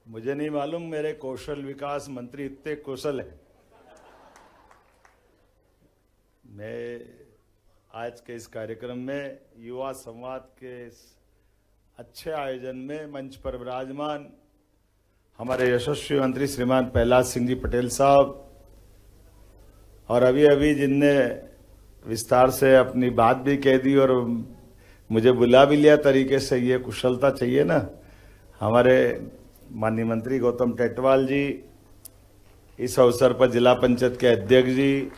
मुझे नहीं मालूम मेरे कौशल विकास मंत्री इतने कुशल है। मैं आज के इस कार्यक्रम में युवा संवाद के इस अच्छे आयोजन में मंच पर विराजमान हमारे यशस्वी मंत्री श्रीमान प्रहलाद सिंह जी पटेल साहब और अभी अभी जिनने विस्तार से अपनी बात भी कह दी और मुझे बुला भी लिया तरीके से, ये कुशलता चाहिए ना। हमारे माननीय मंत्री गौतम टेटवाल जी, इस अवसर पर जिला पंचायत के अध्यक्ष जी,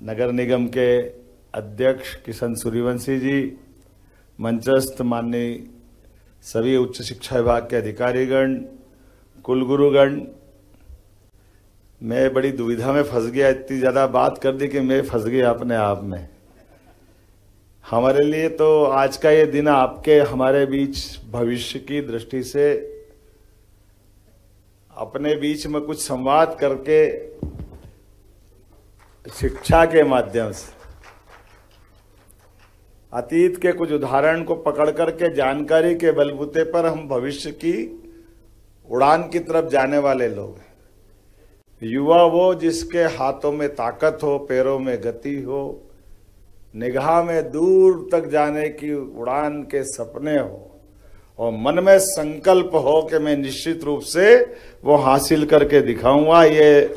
नगर निगम के अध्यक्ष किशन सूर्यवंशी जी, मंचस्थ माननीय सभी उच्च शिक्षा विभाग के अधिकारीगण, कुलगुरुगण, मैं बड़ी दुविधा में फंस गया। इतनी ज्यादा बात कर दी कि मैं फंस गया अपने आप में। हमारे लिए तो आज का ये दिन आपके हमारे बीच भविष्य की दृष्टि से अपने बीच में कुछ संवाद करके शिक्षा के माध्यम से अतीत के कुछ उदाहरण को पकड़ करके जानकारी के बलबूते पर हम भविष्य की उड़ान की तरफ जाने वाले लोग हैं। युवा वो जिसके हाथों में ताकत हो, पैरों में गति हो, निगाह में दूर तक जाने की उड़ान के सपने हो और मन में संकल्प हो कि मैं निश्चित रूप से वो हासिल करके दिखाऊंगा। ये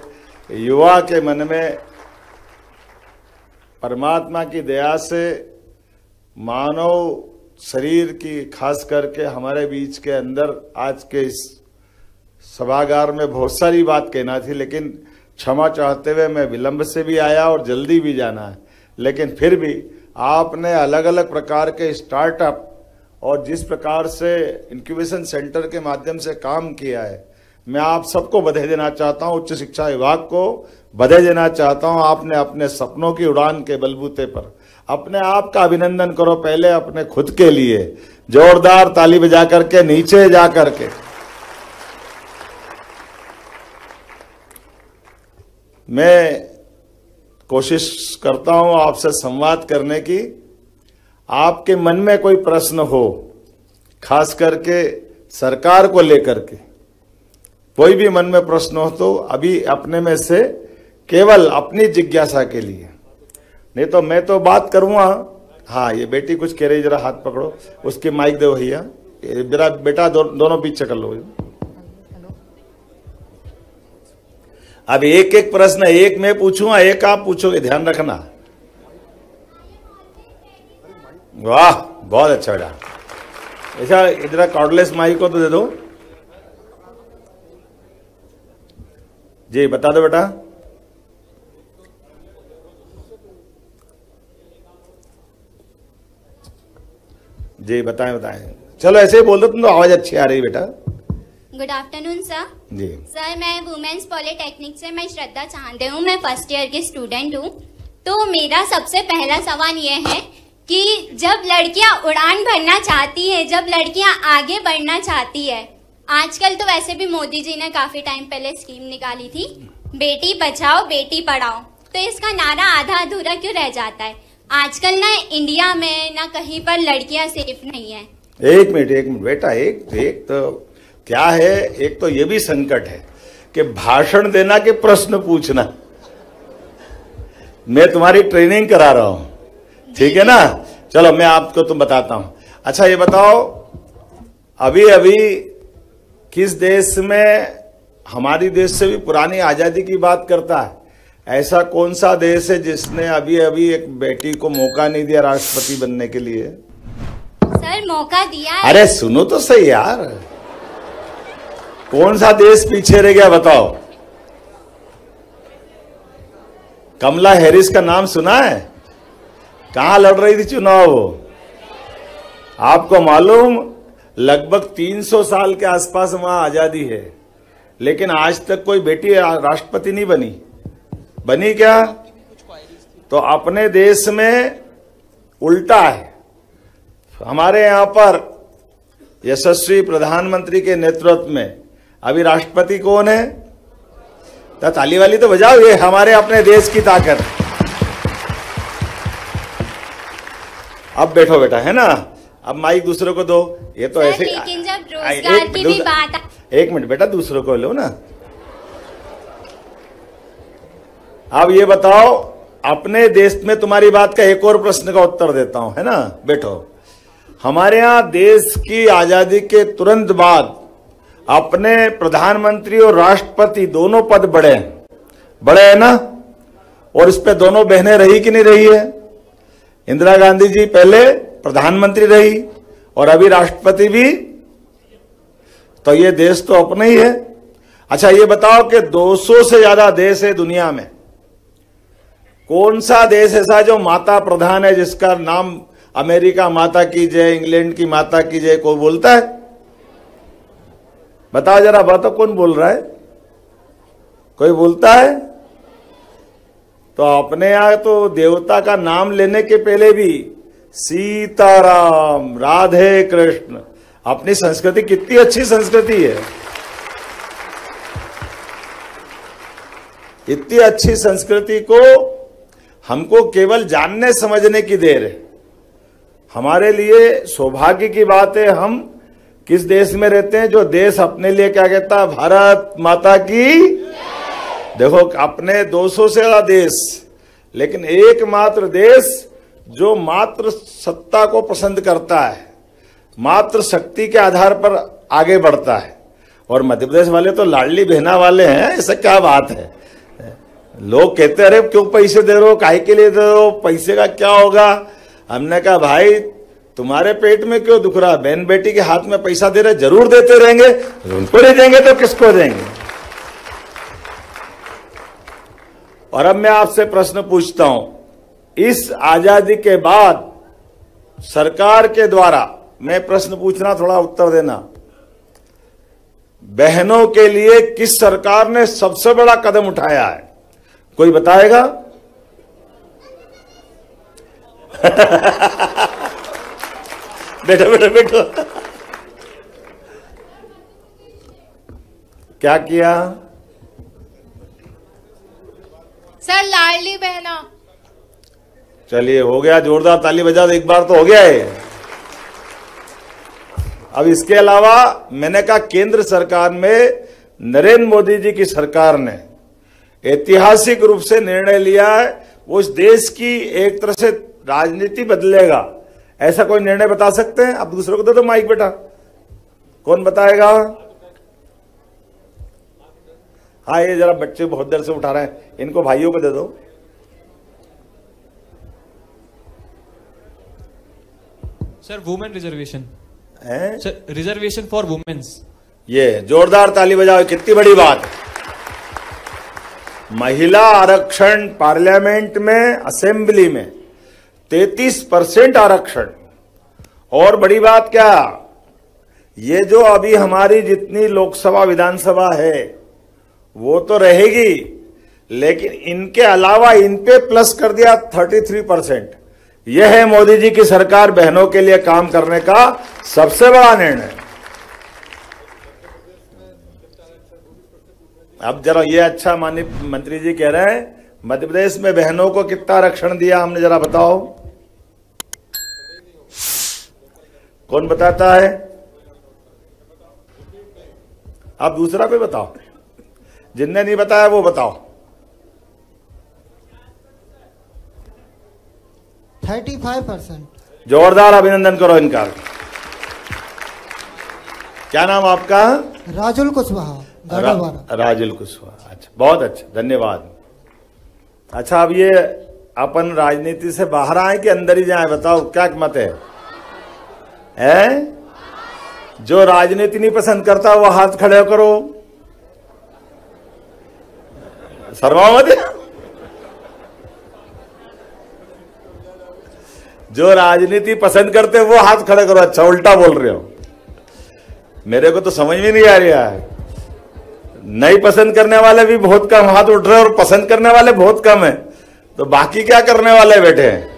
युवा के मन में परमात्मा की दया से मानव शरीर की, खास करके हमारे बीच के अंदर आज के इस सभागार में बहुत सारी बात कहना थी, लेकिन क्षमा चाहते हुए मैं विलंब से भी आया और जल्दी भी जाना है। लेकिन फिर भी आपने अलग अलग प्रकार के स्टार्टअप और जिस प्रकार से इंक्यूबेशन सेंटर के माध्यम से काम किया है, मैं आप सबको बधाई देना चाहता हूं। उच्च शिक्षा विभाग को बधाई देना चाहता हूं। आपने अपने सपनों की उड़ान के बलबूते पर अपने आप का अभिनंदन करो, पहले अपने खुद के लिए जोरदार ताली बजा करके, नीचे जा करके। मैं कोशिश करता हूं आपसे संवाद करने की। आपके मन में कोई प्रश्न हो, खास करके सरकार को लेकर के कोई भी मन में प्रश्न हो, तो अभी अपने में से केवल अपनी जिज्ञासा के लिए, नहीं तो मैं तो बात करूंगा। हाँ, ये बेटी कुछ कह रही, जरा हाथ पकड़ो, उसकी माइक दो भैया। जरा बेटा दोनों पीछे कर लो। अब एक एक प्रश्न, एक मैं पूछूंगा, एक आप पूछोगे, ध्यान रखना। वाह, बहुत अच्छा बेटा। ऐसा इधर कॉर्डलेस माइक को तो दे दो जी, बता दो बेटा। जी बताएं बताएं, चलो ऐसे ही बोल दो, तुम तो आवाज अच्छी आ रही बेटा। Good afternoon sir. जी सर, मैं वुमेन्स पॉलिटेक्निक से मैं श्रद्धा चांदे हूँ। मैं फर्स्ट ईयर की स्टूडेंट हूँ। तो मेरा सबसे पहला सवाल ये है कि जब लड़कियाँ उड़ान भरना चाहती है, जब लड़कियाँ आगे बढ़ना चाहती है, आजकल तो वैसे भी मोदी जी ने काफी टाइम पहले स्कीम निकाली थी, बेटी बचाओ बेटी पढ़ाओ, तो इसका नारा आधा अधूरा क्यों रह जाता है? आजकल ना इंडिया में ना कहीं पर लड़कियां सेफ नहीं है। एक मिनट बेटा, एक तो क्या है, एक तो ये भी संकट है कि भाषण देना के प्रश्न पूछना। मैं तुम्हारी ट्रेनिंग करा रहा हूं, ठीक है ना। चलो मैं आपको तुम बताता हूं। अच्छा ये बताओ, अभी अभी किस देश में, हमारी देश से भी पुरानी आजादी की बात करता है, ऐसा कौन सा देश है जिसने अभी अभी एक बेटी को मौका नहीं दिया राष्ट्रपति बनने के लिए? सर मौका दिया है। अरे सुनो तो सही यार, कौन सा देश पीछे रह गया बताओ? कमला हैरिस का नाम सुना है? कहां लड़ रही थी चुनाव वो? आपको मालूम, लगभग 300 साल के आसपास वहां आजादी है, लेकिन आज तक कोई बेटी राष्ट्रपति नहीं बनी। बनी क्या? तो अपने देश में उल्टा है। हमारे यहां पर यशस्वी प्रधानमंत्री के नेतृत्व में अभी राष्ट्रपति कौन है? तो ताली वाली तो बजाओ, ये हमारे अपने देश की ताकत। अब बैठो बेटा, है ना। अब माइक दूसरे को दो। ये तो ऐसे, लेकिन जब रोजगार की भी बात एक मिनट बेटा, दूसरों को लो ना। अब ये बताओ, अपने देश में तुम्हारी बात का एक और प्रश्न का उत्तर देता हूं, है ना, बैठो। हमारे यहां देश की आजादी के तुरंत बाद अपने प्रधानमंत्री और राष्ट्रपति दोनों पद बढ़े है ना, और इस पे दोनों बहनें रही कि नहीं रही है? इंदिरा गांधी जी पहले प्रधानमंत्री रही और अभी राष्ट्रपति भी, तो ये देश तो अपना ही है। अच्छा ये बताओ कि 200 से ज्यादा देश है दुनिया में, कौन सा देश ऐसा जो माता प्रधान है, जिसका नाम अमेरिका माता की जय, इंग्लैंड की माता की जय कोई बोलता है? बताओ जरा, बताओ कौन बोल रहा है? कोई बोलता है? तो अपने यहां तो देवता का नाम लेने के पहले भी सीताराम, राधे कृष्ण, अपनी संस्कृति कितनी अच्छी संस्कृति है। इतनी अच्छी संस्कृति को हमको केवल जानने समझने की देर है। हमारे लिए सौभाग्य की बात है, हम किस देश में रहते हैं जो देश अपने लिए क्या कहता है, भारत माता की। देखो अपने 200 से ज्यादा देश, लेकिन एकमात्र देश जो मात्र सत्ता को पसंद करता है, मात्र शक्ति के आधार पर आगे बढ़ता है। और मध्य प्रदेश वाले तो लाडली बहना वाले हैं, ऐसा क्या बात है? लोग कहते हैं अरे क्यों पैसे दे रहे हो, काहे के लिए दे रहे हो, पैसे का क्या होगा? हमने कहा भाई तुम्हारे पेट में क्यों दुख रहा, बहन बेटी के हाथ में पैसा दे रहे, जरूर देते रहेंगे, उनको नहीं देंगे तो किसको देंगे? और अब मैं आपसे प्रश्न पूछता हूं, इस आजादी के बाद सरकार के द्वारा, मैं प्रश्न पूछना थोड़ा उत्तर देना, बहनों के लिए किस सरकार ने सबसे बड़ा कदम उठाया है? कोई बताएगा? बैठो बैठो बैठो। क्या किया? सर लाडली बहना। चलिए हो गया, जोरदार ताली बजा दो, एक बार तो हो गया है। अब इसके अलावा मैंने कहा केंद्र सरकार में नरेंद्र मोदी जी की सरकार ने ऐतिहासिक रूप से निर्णय लिया है, वो इस देश की एक तरह से राजनीति बदलेगा। ऐसा कोई निर्णय बता सकते हैं? अब दूसरों को दे दो माइक बेटा, कौन बताएगा? हाँ ये जरा बच्चे बहुत देर से उठा रहे हैं, इनको भाइयों को दे दो। सर वुमेन रिजर्वेशन है, सर रिजर्वेशन फॉर वुमेन्स। ये जोरदार ताली बजाओ, कितनी बड़ी बात है। महिला आरक्षण पार्लियामेंट में, असेंबली में 33% आरक्षण। और बड़ी बात क्या, ये जो अभी हमारी जितनी लोकसभा विधानसभा है वो तो रहेगी, लेकिन इनके अलावा इन पे प्लस कर दिया 33%। यह है मोदी जी की सरकार बहनों के लिए काम करने का सबसे बड़ा निर्णय। अब जरा ये अच्छा माननीय मंत्री जी कह रहे हैं मध्य प्रदेश में बहनों को कितना आरक्षण दिया हमने, जरा बताओ, कौन बताता है? अब दूसरा पे बताओ, जिनने नहीं बताया वो बताओ। 35%। जोरदार अभिनंदन करो इनका। क्या नाम आपका? राजुल कुशवाहा, गाड़ावाड़ा। राजुल कुशवाहा, अच्छा बहुत अच्छा, धन्यवाद। अच्छा अब ये अपन राजनीति से बाहर आए कि अंदर ही जाए, बताओ क्या मत है? जो राजनीति नहीं पसंद करता वो हाथ खड़े करो, शर्माओ मत। जो राजनीति पसंद करते वो हाथ खड़े करो। अच्छा उल्टा बोल रहे हो, मेरे को तो समझ में नहीं आ रहा है। नहीं पसंद करने वाले भी बहुत कम हाथ उठ रहे हैं और पसंद करने वाले बहुत कम है, तो बाकी क्या करने वाले बैठे हैं?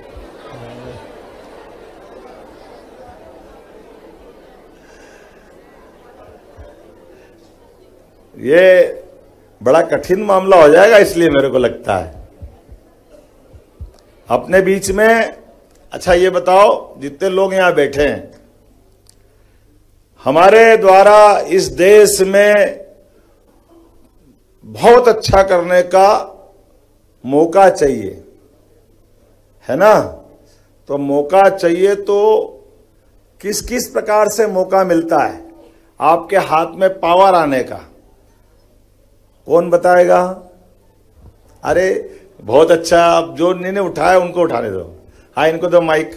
ये बड़ा कठिन मामला हो जाएगा, इसलिए मेरे को लगता है अपने बीच में। अच्छा ये बताओ, जितने लोग यहां बैठे हैं, हमारे द्वारा इस देश में बहुत अच्छा करने का मौका चाहिए, है ना? तो मौका चाहिए तो किस किस प्रकार से मौका मिलता है आपके हाथ में पावर आने का? कौन बताएगा? अरे बहुत अच्छा, अब जो इन्होंने उठाया उनको उठाने दो। हाँ, इनको दो माइक।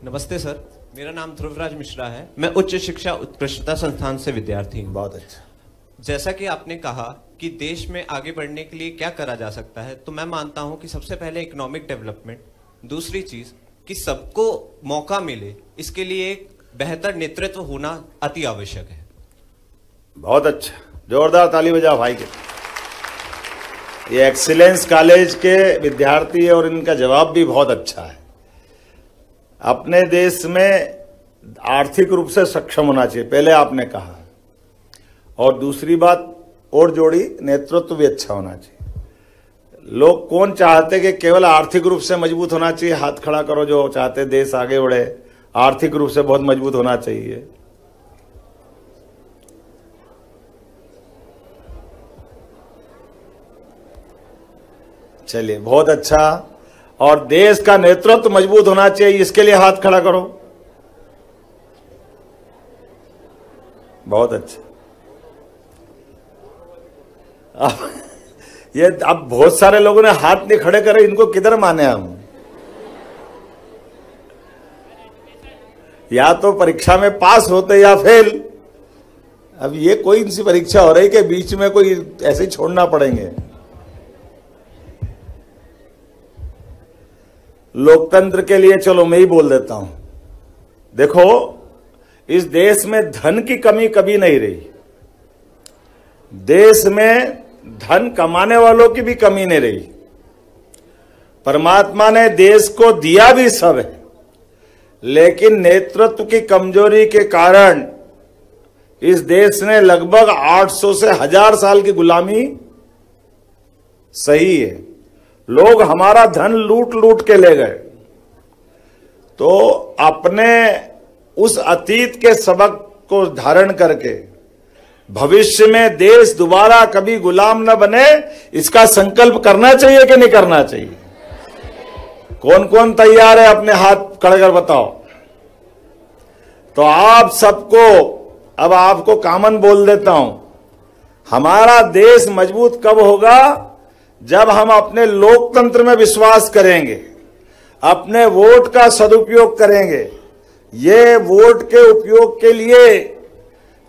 नमस्ते सर, मेरा नाम ध्रुवराज मिश्रा है। मैं उच्च शिक्षा उत्कृष्टता संस्थान से विद्यार्थी हूँ। बहुत अच्छा। जैसा कि आपने कहा कि देश में आगे बढ़ने के लिए क्या करा जा सकता है, तो मैं मानता हूँ कि सबसे पहले इकोनॉमिक डेवलपमेंट, दूसरी चीज कि सबको मौका मिले, इसके लिए एक बेहतर नेतृत्व होना अति आवश्यक है। बहुत अच्छा, जोरदार ताली बजाओ भाई के। ये एक्सीलेंस कॉलेज के विद्यार्थी है और इनका जवाब भी बहुत अच्छा है। अपने देश में आर्थिक रूप से सक्षम होना चाहिए, पहले आपने कहा, और दूसरी बात और जोड़ी, नेतृत्व भी अच्छा होना चाहिए। लोग कौन चाहते कि केवल आर्थिक रूप से मजबूत होना चाहिए? हाथ खड़ा करो जो चाहते देश आगे बढ़े, आर्थिक रूप से बहुत मजबूत होना चाहिए। चलिए, बहुत अच्छा। और देश का नेतृत्व मजबूत होना चाहिए, इसके लिए हाथ खड़ा करो। बहुत अच्छा। अब बहुत सारे लोगों ने हाथ नहीं खड़े करे, इनको किधर माने हम? या तो परीक्षा में पास होते या फेल। अब ये कोई इनसी परीक्षा हो रही कि बीच में कोई ऐसे ही छोड़ना पड़ेंगे? लोकतंत्र के लिए चलो मैं ही बोल देता हूं। देखो, इस देश में धन की कमी कभी नहीं रही। देश में धन कमाने वालों की भी कमी नहीं रही। परमात्मा ने देश को दिया भी सब है, लेकिन नेतृत्व की कमजोरी के कारण इस देश ने लगभग 800 से 1000 साल की गुलामी सही है। लोग हमारा धन लूट लूट के ले गए। तो अपने उस अतीत के सबक को धारण करके भविष्य में देश दोबारा कभी गुलाम न बने, इसका संकल्प करना चाहिए कि नहीं करना चाहिए? कौन कौन तैयार है? अपने हाथ खड़े कर बताओ। तो आप सबको, अब आपको कॉमन बोल देता हूं, हमारा देश मजबूत कब होगा? जब हम अपने लोकतंत्र में विश्वास करेंगे, अपने वोट का सदुपयोग करेंगे। ये वोट के उपयोग के लिए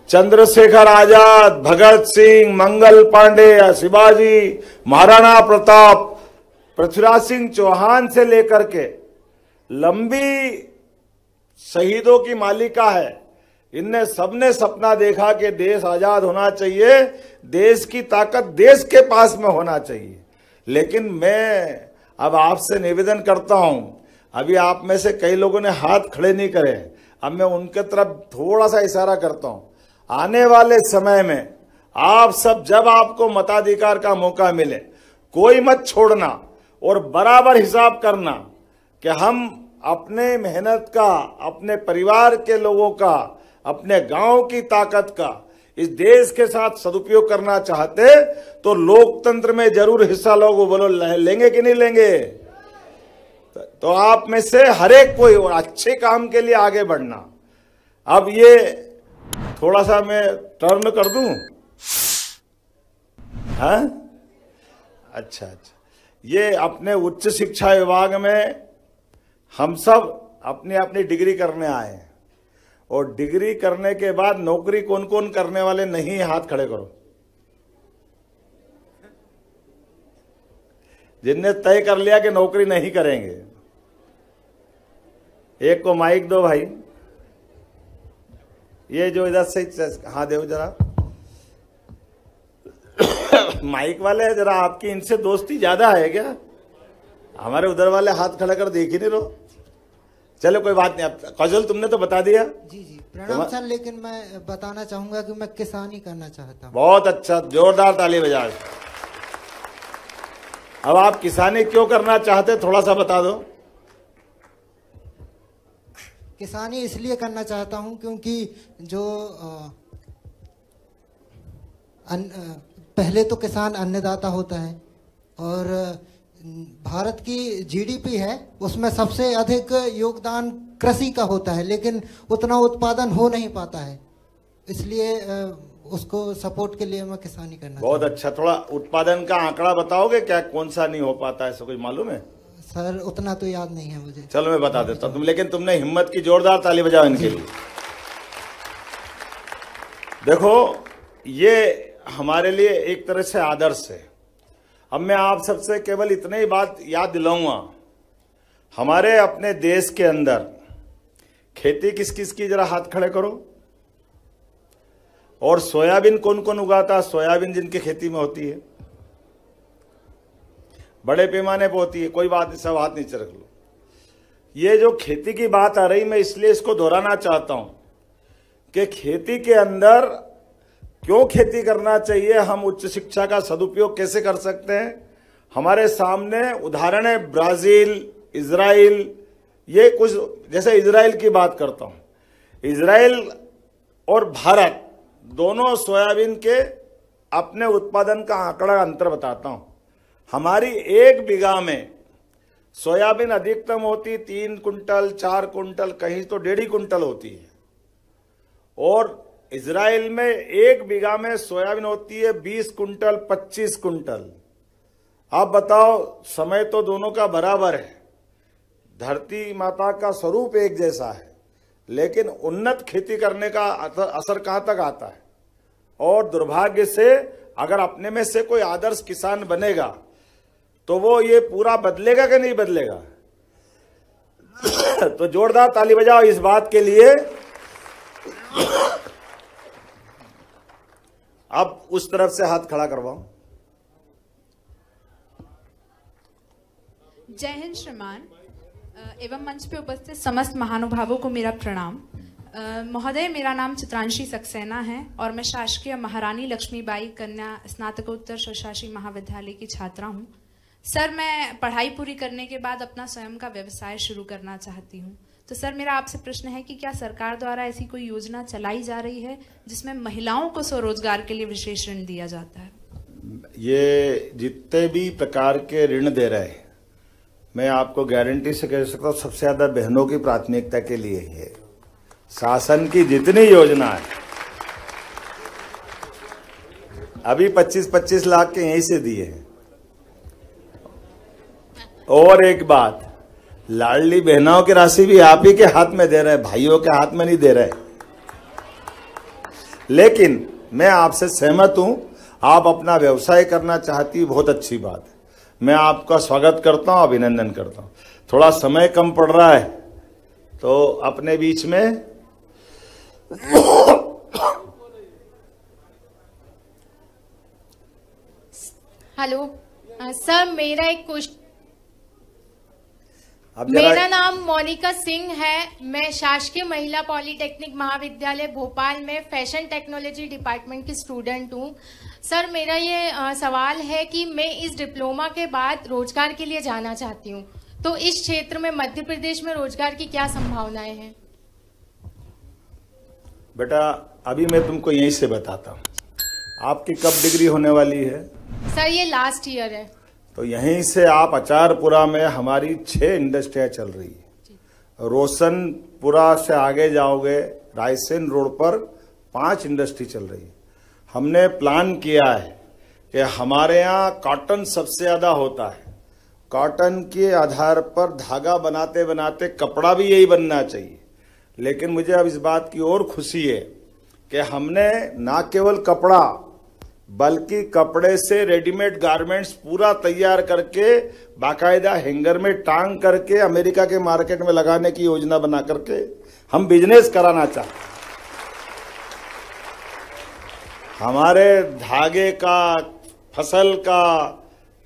चंद्रशेखर आजाद, भगत सिंह, मंगल पांडे, शिवाजी, महाराणा प्रताप, पृथ्वीराज सिंह चौहान से लेकर के लंबी शहीदों की मालिका है। इनने सबने सपना देखा कि देश आजाद होना चाहिए, देश की ताकत देश के पास में होना चाहिए। लेकिन मैं अब आपसे निवेदन करता हूं, अभी आप में से कई लोगों ने हाथ खड़े नहीं करे, अब मैं उनके तरफ थोड़ा सा इशारा करता हूं। आने वाले समय में आप सब, जब आपको मताधिकार का मौका मिले, कोई मत छोड़ना और बराबर हिसाब करना कि हम अपने मेहनत का, अपने परिवार के लोगों का, अपने गांव की ताकत का इस देश के साथ सदुपयोग करना चाहते तो लोकतंत्र में जरूर हिस्सा लोगों। बोलो लेंगे कि नहीं लेंगे? तो आप में से हर एक कोई अच्छे काम के लिए आगे बढ़ना। अब ये थोड़ा सा मैं टर्न कर दूं? हाँ, अच्छा अच्छा। ये अपने उच्च शिक्षा विभाग में हम सब अपनी अपनी डिग्री करने आए हैं, और डिग्री करने के बाद नौकरी कौन कौन करने वाले नहीं? हाथ खड़े करो। जिनने तय कर लिया कि नौकरी नहीं करेंगे, एक को माइक दो भाई। ये जो इधर से, हाँ दो जरा माइक वाले, जरा आपकी इनसे दोस्ती ज्यादा है क्या? हमारे उधर वाले हाथ खड़ा कर देख ही नहीं रहो। चलो कोई बात नहीं। अब कौशल तुमने तो बता दिया। जी जी, प्रणाम सर। लेकिन मैं बताना चाहूंगा कि मैं किसानी करना चाहता हूँ। बहुत अच्छा, जोरदार ताली बजाओ। अब आप किसानी क्यों करना चाहते, थोड़ा सा बता दो। किसानी इसलिए करना चाहता हूं क्योंकि जो पहले तो किसान अन्नदाता होता है और भारत की जीडीपी है उसमें सबसे अधिक योगदान कृषि का होता है, लेकिन उतना उत्पादन हो नहीं पाता है, इसलिए उसको सपोर्ट के लिए मैं किसानी करना। बहुत अच्छा, थोड़ा उत्पादन का आंकड़ा बताओगे क्या, कौन सा नहीं हो पाता है, ऐसा कुछ मालूम है? सर उतना तो याद नहीं है मुझे। चलो मैं बता देता हूं, लेकिन तुमने हिम्मत की, जोरदार ताली बजाओ इनके लिए। देखो ये हमारे लिए एक तरह से आदर्श है। अब मैं आप सबसे केवल इतने ही बात याद दिलाऊंगा, हमारे अपने देश के अंदर खेती किस किस की, जरा हाथ खड़े करो। और सोयाबीन कौन कौन उगाता है? सोयाबीन जिनकी खेती में होती है, बड़े पैमाने पर होती है, कोई बात नहीं, सब हाथ नीचे रख लो। ये जो खेती की बात आ रही, मैं इसलिए इसको दोहराना चाहता हूं कि खेती के अंदर क्यों खेती करना चाहिए, हम उच्च शिक्षा का सदुपयोग कैसे कर सकते हैं। हमारे सामने उदाहरण है ब्राजील, इजराइल, ये कुछ, जैसे इजराइल की बात करता हूं, इजराइल और भारत दोनों सोयाबीन के अपने उत्पादन का आंकड़ा अंतर बताता हूं। हमारी 1 बीघा में सोयाबीन अधिकतम होती 3 कुंटल, 4 कुंटल, कहीं तो 1.5 कुंटल होती है, और इजराइल में 1 बीघा में सोयाबीन होती है 20 कुंटल, 25 कुंटल। आप बताओ, समय तो दोनों का बराबर है, धरती माता का स्वरूप एक जैसा है, लेकिन उन्नत खेती करने का असर कहां तक आता है। और दुर्भाग्य से अगर अपने में से कोई आदर्श किसान बनेगा तो वो ये पूरा बदलेगा कि नहीं बदलेगा? तो जोरदार ताली बजाओ इस बात के लिए। अब उस तरफ से हाथ खड़ा करवाओ। जय हिंद श्रीमान एवं मंच पे उपस्थित समस्त महानुभावों को मेरा प्रणाम। महोदय, मेरा नाम चित्रांशी सक्सेना है और मैं शासकीय महारानी लक्ष्मीबाई कन्या स्नातकोत्तर स्वशासी महाविद्यालय की छात्रा हूँ। सर, मैं पढ़ाई पूरी करने के बाद अपना स्वयं का व्यवसाय शुरू करना चाहती हूँ। तो सर, मेरा आपसे प्रश्न है कि क्या सरकार द्वारा ऐसी कोई योजना चलाई जा रही है जिसमें महिलाओं को स्वरोजगार के लिए विशेष ऋण दिया जाता है? ये जितने भी प्रकार के ऋण दे रहे हैं, मैं आपको गारंटी से कह सकता हूं सबसे ज्यादा बहनों की प्राथमिकता के लिए है। शासन की जितनी योजना है, अभी 25-25 लाख के यहीं से दिए हैं। और एक बात, लाडली बहनों की राशि भी आप ही के हाथ में दे रहे हैं, भाइयों के हाथ में नहीं दे रहे। लेकिन मैं आपसे सहमत हूं, आप अपना व्यवसाय करना चाहती, बहुत अच्छी बात है। मैं आपका स्वागत करता हूं, अभिनंदन करता हूं। थोड़ा समय कम पड़ रहा है तो अपने बीच में हेलो सर, मेरा एक क्वेश्चन। मेरा नाम मोनिका सिंह है। मैं शासकीय महिला पॉलिटेक्निक महाविद्यालय भोपाल में फैशन टेक्नोलॉजी डिपार्टमेंट की स्टूडेंट हूँ। सर, मेरा ये सवाल है कि मैं इस डिप्लोमा के बाद रोजगार के लिए जाना चाहती हूँ, तो इस क्षेत्र में मध्य प्रदेश में रोजगार की क्या संभावनाएं हैं? बेटा, अभी मैं तुमको यहीं से बताता हूँ। आपकी कब डिग्री होने वाली है? सर, ये लास्ट ईयर है। तो यहीं से आप अचारपुरा में हमारी 6 इंडस्ट्रियां चल रही है। रोशनपुरा से आगे जाओगे, रायसेन रोड पर 5 इंडस्ट्री चल रही है। हमने प्लान किया है कि हमारे यहाँ कॉटन सबसे ज्यादा होता है। कॉटन के आधार पर धागा बनाते बनाते कपड़ा भी यही बनना चाहिए। लेकिन मुझे अब इस बात की और खुशी है कि हमने ना केवल कपड़ा बल्कि कपड़े से रेडीमेड गारमेंट्स पूरा तैयार करके बाकायदा हैंगर में टांग करके अमेरिका के मार्केट में लगाने की योजना बना करके हम बिजनेस कराना चाहते हैं। हमारे धागे का, फसल का,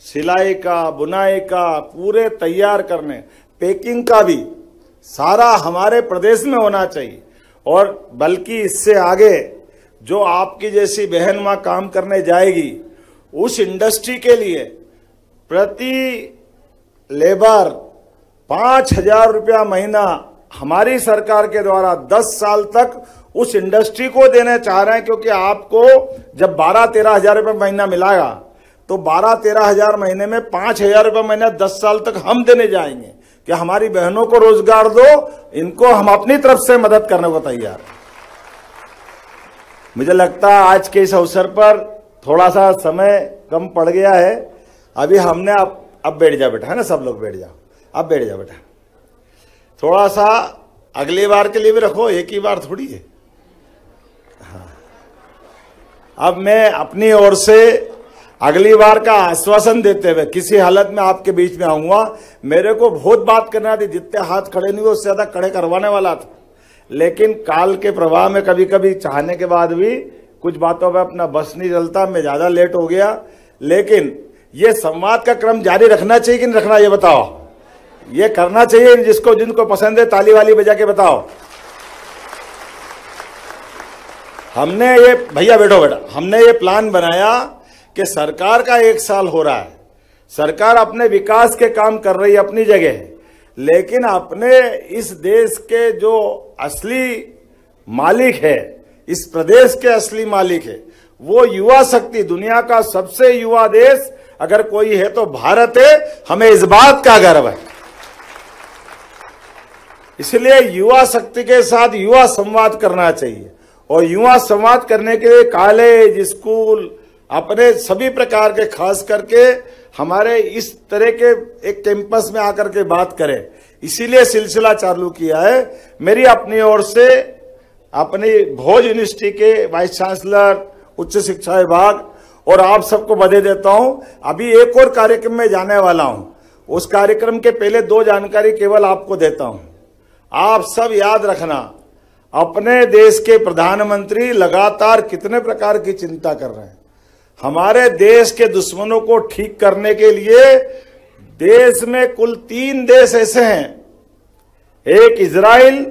सिलाई का, बुनाई का पूरे तैयार करने, पैकिंग का भी सारा हमारे प्रदेश में होना चाहिए। और बल्कि इससे आगे जो आपकी जैसी बहन वहां काम करने जाएगी, उस इंडस्ट्री के लिए प्रति लेबर 5,000 रुपया महीना हमारी सरकार के द्वारा 10 साल तक उस इंडस्ट्री को देने चाह रहे हैं, क्योंकि आपको जब 12-13 हजार रुपये महीना मिलाएगा तो 12-13 हजार महीने में 5,000 रुपये महीना 10 साल तक हम देने जाएंगे कि हमारी बहनों को रोजगार दो, इनको हम अपनी तरफ से मदद करने को तैयार हैं। मुझे लगता है आज के इस अवसर पर थोड़ा सा समय कम पड़ गया है। अभी हमने अब बैठ जा बेटा, है ना, सब लोग बैठ जाओ, अब बैठ जा बेटा। थोड़ा सा अगली बार के लिए भी रखो, एक ही बार थोड़ी है। हाँ, अब मैं अपनी ओर से अगली बार का आश्वासन देते हुए किसी हालत में आपके बीच में आऊंगा। मेरे को बहुत बात करना थी, जितने हाथ खड़े नहीं हुए उससे ज्यादा खड़े करवाने वाला था, लेकिन काल के प्रवाह में कभी कभी चाहने के बाद भी कुछ बातों पर अपना बस नहीं चलता, मैं ज्यादा लेट हो गया। लेकिन ये संवाद का क्रम जारी रखना चाहिए कि नहीं रखना, ये बताओ। ये करना चाहिए, जिसको जिनको पसंद है ताली वाली बजा के बताओ। हमने ये, भैया बैठो बेटा, हमने ये प्लान बनाया कि सरकार का 1 साल हो रहा है, सरकार अपने विकास के काम कर रही है अपनी जगह, लेकिन अपने इस देश के जो असली मालिक है, इस प्रदेश के असली मालिक है, वो युवा शक्ति। दुनिया का सबसे युवा देश अगर कोई है तो भारत है, हमें इस बात का गर्व है। इसलिए युवा शक्ति के साथ युवा संवाद करना चाहिए, और युवा संवाद करने के लिए कॉलेज, स्कूल, अपने सभी प्रकार के, खास करके हमारे इस तरह के एक कैंपस में आकर के बात करें, इसीलिए सिलसिला चालू किया है। मेरी अपनी ओर से अपनी भोज यूनिवर्सिटी के वाइस चांसलर, उच्च शिक्षा विभाग और आप सबको बधाई देता हूं। अभी एक और कार्यक्रम में जाने वाला हूं, उस कार्यक्रम के पहले 2 जानकारी केवल आपको देता हूं। आप सब याद रखना, अपने देश के प्रधानमंत्री लगातार कितने प्रकार की चिंता कर रहे हैं। हमारे देश के दुश्मनों को ठीक करने के लिए देश में कुल 3 देश ऐसे हैं, एक इजराइल,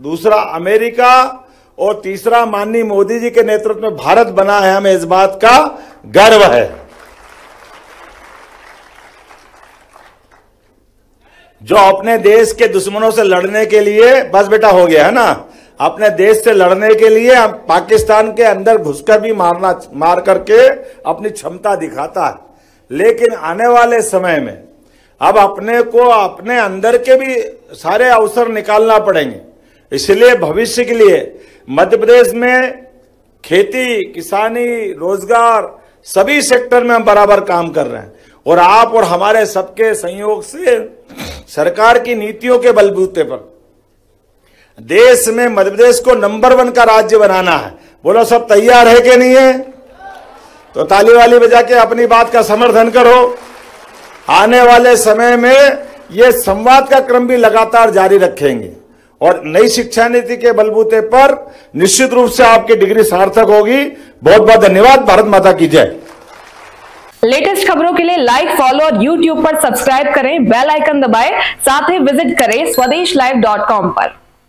दूसरा अमेरिका और तीसरा माननीय मोदी जी के नेतृत्व में भारत बना है। हमें इस बात का गर्व है। जो अपने देश के दुश्मनों से लड़ने के लिए, बस बेटा हो गया है ना, अपने देश से लड़ने के लिए पाकिस्तान के अंदर घुसकर भी मार करके अपनी क्षमता दिखाता है। लेकिन आने वाले समय में अब अपने को अपने अंदर के भी सारे अवसर निकालना पड़ेंगे। इसलिए भविष्य के लिए मध्य प्रदेश में खेती, किसानी, रोजगार, सभी सेक्टर में हम बराबर काम कर रहे हैं, और आप और हमारे सबके संयोग से सरकार की नीतियों के बलबूते पर देश में मध्य प्रदेश को नंबर 1 का राज्य बनाना है। बोलो सब तैयार है कि नहीं है? तो ताली वाली बजा के अपनी बात का समर्थन करो। आने वाले समय में ये संवाद का क्रम भी लगातार जारी रखेंगे, और नई शिक्षा नीति के बलबूते पर निश्चित रूप से आपकी डिग्री सार्थक होगी। बहुत बहुत धन्यवाद। भारत माता की जय। लेटेस्ट खबरों के लिए लाइक, फॉलो और YouTube पर सब्सक्राइब करें, बेल आइकन दबाएं, साथ ही विजिट करें swedeshlive.com पर।